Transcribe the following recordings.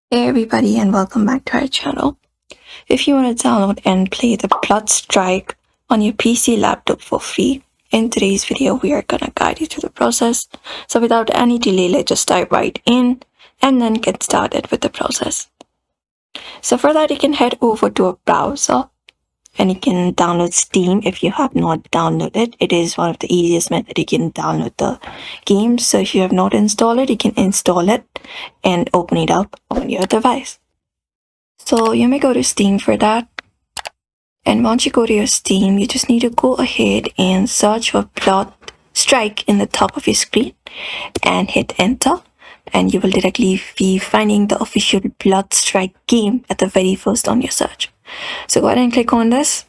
Hey everybody and welcome back to our channel. If you want to download and play the bloodstrike on your PC laptop for free, in today's video we are gonna guide you through the process. So without any delay, let's just dive right in and then get started with the process. So for that you can head over to a browser and you can download Steam if you have not downloaded. It is one of the easiest method you can download the game. So if you have not installed it, you can install it and open it up on your device. So you may go to Steam for that. And once you go to your Steam, you just need to go ahead and search for bloodstrike in the top of your screen and hit enter. And you will directly be finding the official bloodstrike game at the very first on your search. So go ahead and click on this.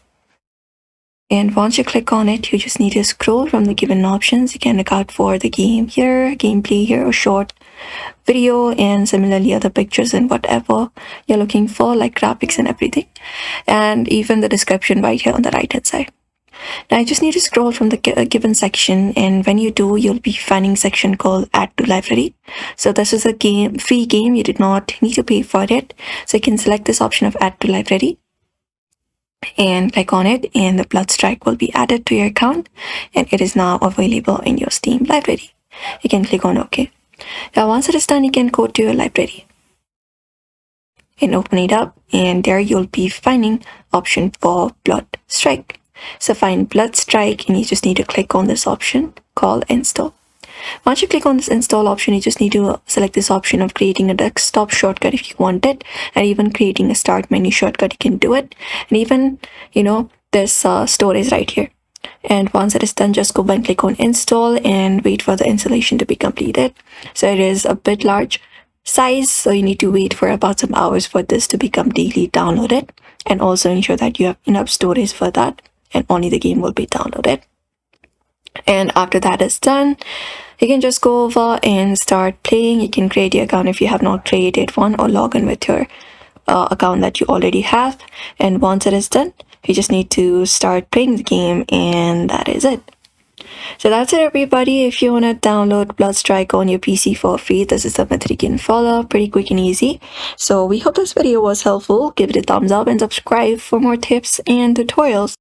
And once you click on it, you just need to scroll from the given options. You can look out for the game here, gameplay here, or short video, and similarly other pictures and whatever you're looking for, like graphics and everything, and even the description right here on the right hand side. Now you just need to scroll from the given section, and when you do, you'll be finding a section called add to library. So this is a free game, you did not need to pay for it. So you can select this option of add to library and click on it, and the bloodstrike will be added to your account and it is now available in your Steam library. You can click on OK. Now once it is done, you can go to your library and open it up, and there you'll be finding option for bloodstrike. So find bloodstrike and you just need to click on this option called install. Once you click on this install option, you just need to select this option of creating a desktop shortcut if you want it, and even creating a start menu shortcut, you can do it. And even, there's storage right here. And once it is done, just go and click on install and wait for the installation to be completed. So it is a bit large size, so you need to wait for about some hours for this to be completely downloaded, and also ensure that you have enough storage for that, and only the game will be downloaded. And after that is done, you can just go over and start playing. You can create your account if you have not created one, or log in with your account that you already have. And once it is done, you just need to start playing the game, and that is it. So that's it everybody. If you want to download bloodstrike on your PC for free, this is the method you can follow, pretty quick and easy. So we hope this video was helpful. Give it a thumbs up and subscribe for more tips and tutorials.